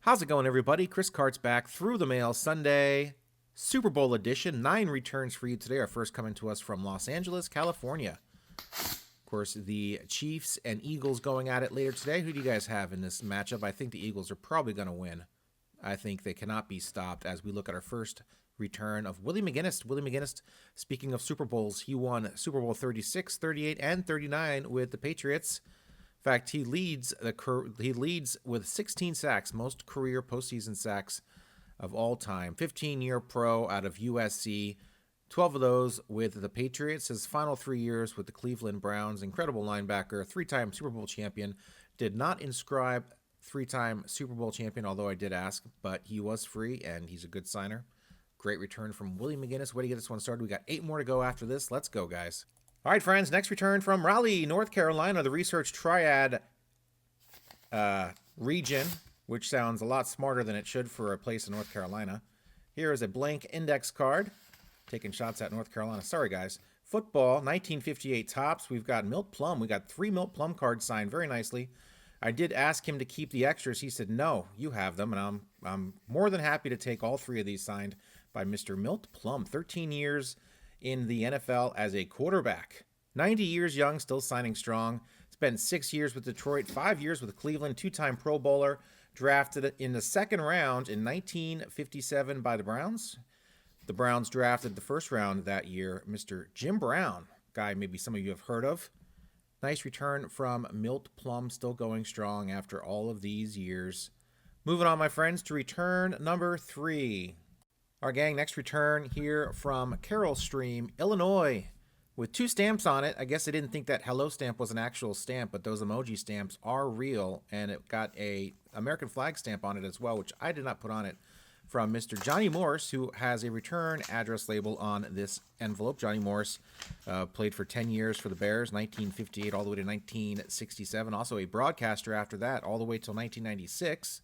How's it going, everybody? Chris Cards back through the mail Sunday, Super Bowl edition. 9 returns for you today. Our first coming to us from Los Angeles, California. Of course, the Chiefs and Eagles going at it later today. Who do you guys have in this matchup? I think the Eagles are probably going to win. I think they cannot be stopped as we look at our first return of Willie McGinest. Willie McGinest, speaking of Super Bowls, he won Super Bowl 36, 38, and 39 with the Patriots. In fact, he leads with 16 sacks, most career postseason sacks of all time. 15-year pro out of USC, 12 of those with the Patriots. His final 3 years with the Cleveland Browns. Incredible linebacker, 3-time Super Bowl champion. Did not inscribe 3-time Super Bowl champion, although I did ask, but he was free and he's a good signer. Great return from Willie McGinest. Way to get this one started. We got 8 more to go after this. Let's go, guys. All right, friends, next return from Raleigh, North Carolina, the Research Triad region, which sounds a lot smarter than it should for a place in North Carolina. Here is a blank index card, taking shots at North Carolina. Sorry, guys. Football, 1958 tops. We've got Milt Plum. We got 3 Milt Plum cards signed very nicely. I did ask him to keep the extras. He said, no, you have them, and I'm more than happy to take all 3 of these signed by Mr. Milt Plum. 13 years in the NFL as a quarterback. 90 years young, still signing strong. Spent 6 years with Detroit, 5 years with Cleveland, 2-time Pro Bowler. Drafted in the second round in 1957 by the Browns. The Browns drafted the first round that year, Mr. Jim Brown, guy maybe some of you have heard of. Nice return from Milt Plum, still going strong after all of these years. Moving on, my friends, to return number 3. Our gang, next return here from Carroll Stream, Illinois, with 2 stamps on it. I guess they didn't think that hello stamp was an actual stamp, but those emoji stamps are real, and it got a American flag stamp on it as well, which I did not put on it, from Mr. Johnny Morris, who has a return address label on this envelope. Johnny Morris played for 10 years for the Bears, 1958 all the way to 1967. Also a broadcaster after that, all the way till 1996.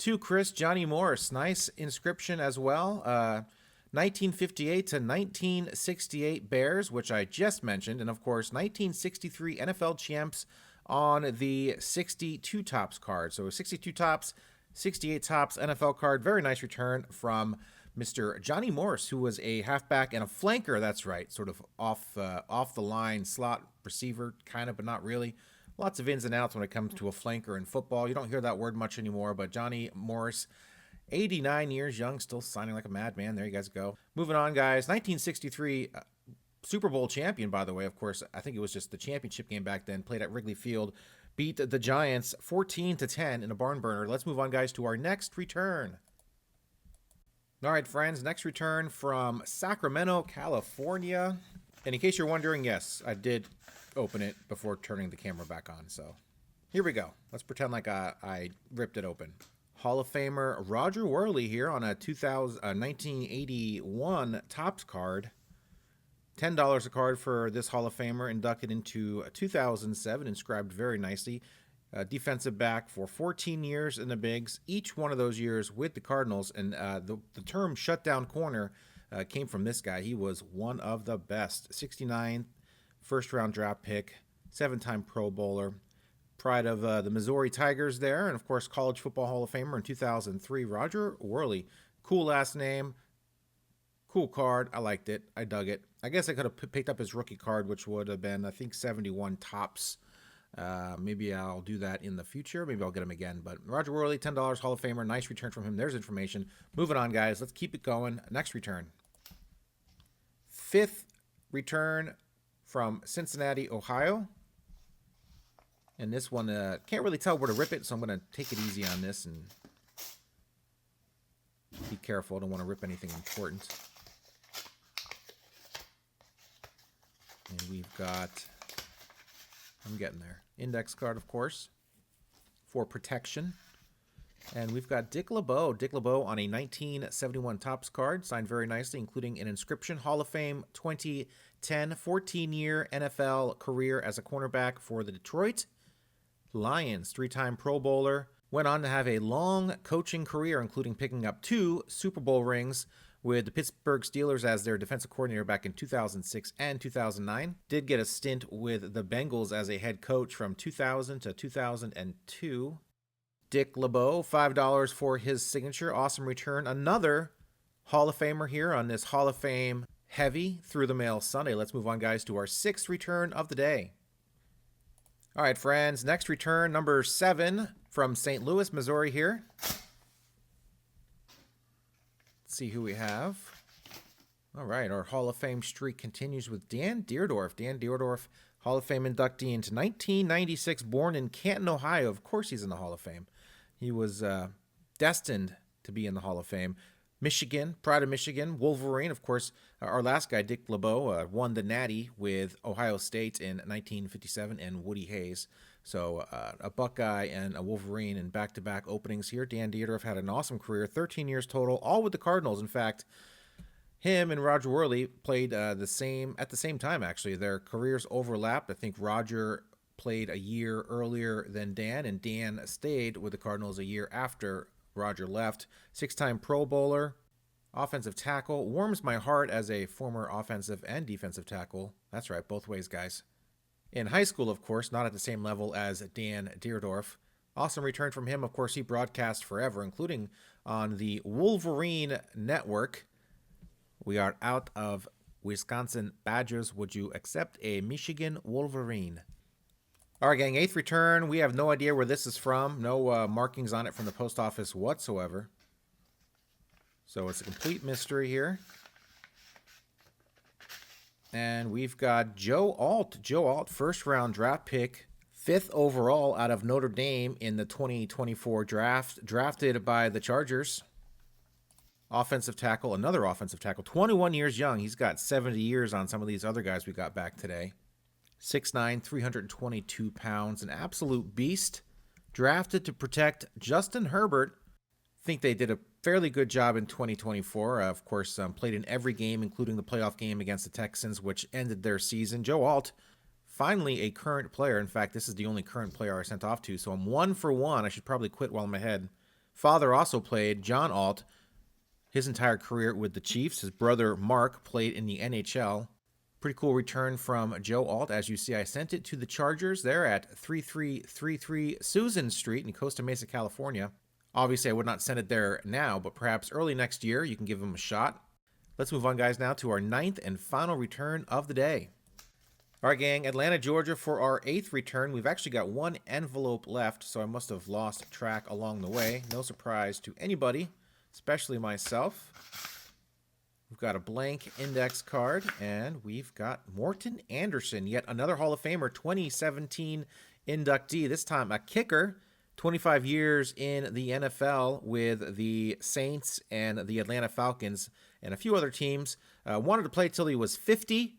To Chris, Johnny Morris. Nice inscription as well. 1958 to 1968 Bears, which I just mentioned. And, of course, 1963 NFL champs on the 62 tops card. So 62 tops, 68 tops NFL card. Very nice return from Mr. Johnny Morris, who was a halfback and a flanker. That's right. Sort of off the line slot receiver, kind of, but not really. Lots of ins and outs when it comes to a flanker in football. You don't hear that word much anymore, but Johnny Morris, 89 years young, still signing like a madman. There you guys go. Moving on, guys. 1963 Super Bowl champion, by the way. Of course, I think it was just the championship game back then. Played at Wrigley Field. Beat the Giants 14-10 in a barn burner. Let's move on, guys, to our next return. All right, friends. Next return from Sacramento, California. And in case you're wondering, yes, I did open it before turning the camera back on. So here we go. Let's pretend like I ripped it open. Hall of Famer Roger Wehrli here on a 1981 Topps card. $10 a card for this Hall of Famer, inducted into 2007, inscribed very nicely. Defensive back for 14 years in the Bigs, each one of those years with the Cardinals. And the term shutdown corner came from this guy. He was one of the best. 69 first-round draft pick, 7-time Pro Bowler. Pride of the Missouri Tigers there, and of course College Football Hall of Famer in 2003, Roger Wehrli. Cool last name, cool card. I liked it. I dug it. I guess I could have picked up his rookie card, which would have been, I think, 71 tops. Maybe I'll do that in the future. Maybe I'll get him again. But Roger Wehrli, $10 Hall of Famer. Nice return from him. There's information. Moving on, guys. Let's keep it going. Next return. 5th return from Cincinnati, Ohio. And this one, can't really tell where to rip it, so I'm going to take it easy on this and be careful. I don't want to rip anything important. And we've got, I'm getting there, index card, of course, for protection. And we've got Dick LeBeau. Dick LeBeau on a 1971 Topps card, signed very nicely, including an inscription. Hall of Fame 2010, 14-year NFL career as a cornerback for the Detroit Lions. 3-time Pro Bowler. Went on to have a long coaching career, including picking up 2 Super Bowl rings with the Pittsburgh Steelers as their defensive coordinator back in 2006 and 2009. Did get a stint with the Bengals as a head coach from 2000 to 2002. Dick LeBeau, $5 for his signature. Awesome return. Another Hall of Famer here on this Hall of Fame heavy through the mail Sunday. Let's move on, guys, to our 6th return of the day. All right, friends, next return, number 7 from St. Louis, Missouri here. Let's see who we have. All right, our Hall of Fame streak continues with Dan Dierdorf. Dan Dierdorf, Hall of Fame inductee into 1996, born in Canton, Ohio. Of course he's in the Hall of Fame. He was destined to be in the Hall of Fame. Michigan, pride of Michigan. Wolverine, of course, our last guy, Dick LeBeau, won the Natty with Ohio State in 1957 and Woody Hayes. So a Buckeye and a Wolverine in back-to-back openings here. Dan Dierdorf had an awesome career, 13 years total, all with the Cardinals. In fact, him and Roger Wehrli played at the same time, actually. Their careers overlapped. I think Roger played a year earlier than Dan, and Dan stayed with the Cardinals a year after Roger left. 6-time Pro Bowler, offensive tackle. Warms my heart as a former offensive and defensive tackle. That's right, both ways, guys. In high school, of course, not at the same level as Dan Dierdorf. Awesome return from him. Of course, he broadcast forever, including on the Wolverine Network. We are out of Wisconsin Badgers. Would you accept a Michigan Wolverine? All right, gang, 8th return. We have no idea where this is from. No markings on it from the post office whatsoever. So it's a complete mystery here. And we've got Joe Alt. Joe Alt, first-round draft pick, 5th overall out of Notre Dame in the 2024 draft, drafted by the Chargers. Offensive tackle, another offensive tackle, 21 years young. He's got 70 years on some of these other guys we got back today. 6'9", 322 pounds, an absolute beast. Drafted to protect Justin Herbert. I think they did a fairly good job in 2024. Of course, played in every game, including the playoff game against the Texans, which ended their season. Joe Alt, finally a current player. In fact, this is the only current player I sent off to, so I'm 1 for 1. I should probably quit while I'm ahead. Father also played, John Alt, his entire career with the Chiefs. His brother, Mark, played in the NHL. Pretty cool return from Joe Alt. As you see, I sent it to the Chargers. They're at 3333 Susan Street in Costa Mesa, California. Obviously, I would not send it there now, but perhaps early next year, you can give them a shot. Let's move on, guys, now to our 9th and final return of the day. All right, gang, Atlanta, Georgia for our 8th return. We've actually got 1 envelope left, so I must have lost track along the way. No surprise to anybody, especially myself. We've got a blank index card, and we've got Morten Anderson, yet another Hall of Famer, 2017 inductee, this time a kicker, 25 years in the NFL with the Saints and the Atlanta Falcons and a few other teams. Wanted to play till he was 50,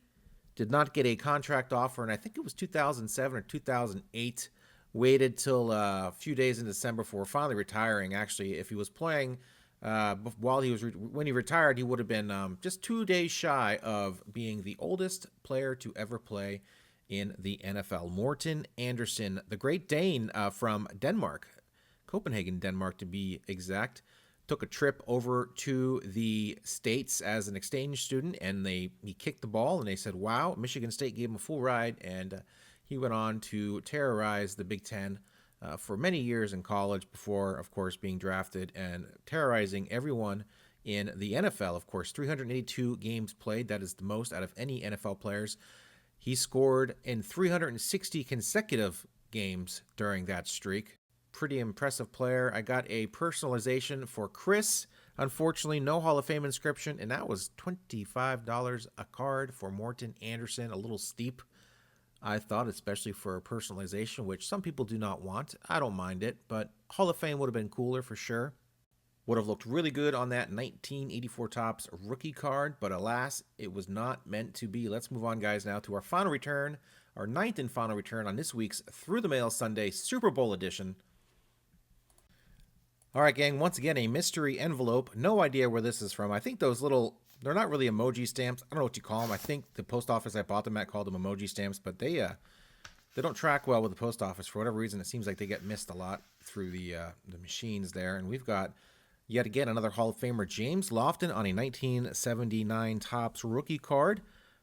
did not get a contract offer, and I think it was 2007 or 2008. Waited till a few days in December before finally retiring. Actually, if he was playing when he retired, he would have been just 2 days shy of being the oldest player to ever play in the NFL. Morten Anderson, the Great Dane from Denmark, Copenhagen, Denmark to be exact, took a trip over to the States as an exchange student, and he kicked the ball, and they said, wow, Michigan State gave him a full ride, and he went on to terrorize the Big Ten for many years in college before, of course, being drafted and terrorizing everyone in the NFL. Of course, 382 games played. That is the most out of any NFL players. He scored in 360 consecutive games during that streak. Pretty impressive player. I got a personalization for Chris. Unfortunately, no Hall of Fame inscription, and that was $25 a card for Morten Anderson. A little steep, I thought, especially for a personalization, which some people do not want. I don't mind it, but Hall of Fame would have been cooler for sure. Would have looked really good on that 1984 Topps rookie card, but alas, it was not meant to be. Let's move on, guys, now to our final return, our 9th and final return on this week's Through the Mail Sunday Super Bowl edition. All right, gang, once again, a mystery envelope. No idea where this is from. I think those little, they're not really emoji stamps. I don't know what you call them. I think the post office I bought them at called them emoji stamps, but they don't track well with the post office. For whatever reason, it seems like they get missed a lot through the machines there. And we've got, yet again, another Hall of Famer, James Lofton, on a 1979 Topps rookie card.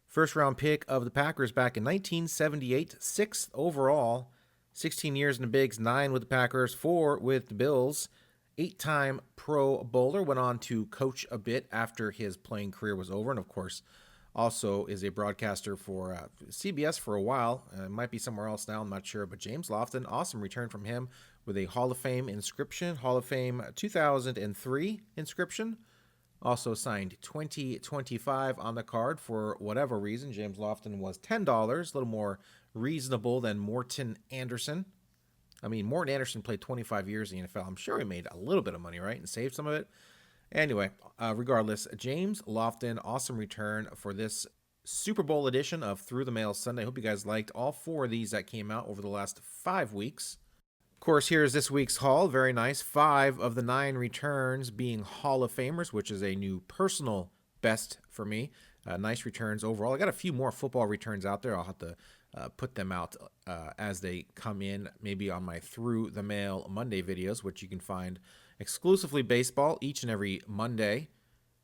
First-round pick of the Packers back in 1978, 6th overall. 16 years in the bigs, 9 with the Packers, 4 with the Bills. 8-time Pro Bowler, went on to coach a bit after his playing career was over, and of course also is a broadcaster for CBS for a while. Might be somewhere else now, I'm not sure. But James Lofton, awesome return from him with a Hall of Fame inscription, Hall of Fame 2003 inscription. Also signed 2025 on the card. For whatever reason, James Lofton was $10, a little more reasonable than Morten Anderson. I mean, Morten Anderson played 25 years in the NFL. I'm sure he made a little bit of money, right, and saved some of it. Anyway, regardless, James Lofton, awesome return for this Super Bowl edition of Through the Mail Sunday. Hope you guys liked all 4 of these that came out over the last 5 weeks. Of course, here's this week's haul. Very nice. 5 of the 9 returns being Hall of Famers, which is a new personal best for me. Nice returns overall. I got a few more football returns out there. I'll have to put them out as they come in, maybe on my Through the Mail Monday videos, which you can find exclusively baseball each and every Monday.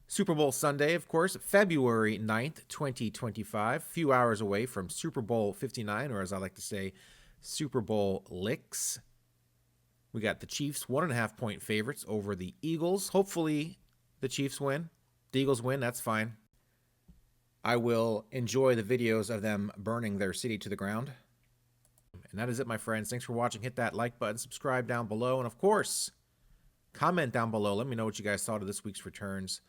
Super Bowl Sunday, of course, February 9th, 2025, a few hours away from Super Bowl 59, or as I like to say, Super Bowl licks. We got the Chiefs 1.5-point favorites over the Eagles. Hopefully the Chiefs win. The Eagles win, that's fine. I will enjoy the videos of them burning their city to the ground. And that is it, my friends. Thanks for watching. Hit that like button, subscribe down below, and of course, comment down below. Let me know what you guys thought of this week's returns.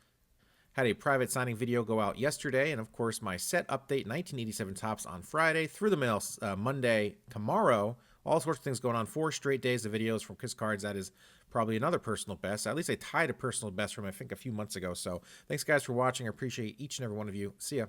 Had a private signing video go out yesterday, and of course, my set update, 1987 Topps on Friday, Through the Mail Monday tomorrow. All sorts of things going on. 4 straight days of videos from Chris Cards. That is probably another personal best. At least I tied a personal best from, I think, a few months ago. So thanks, guys, for watching. I appreciate each and every one of you. See ya.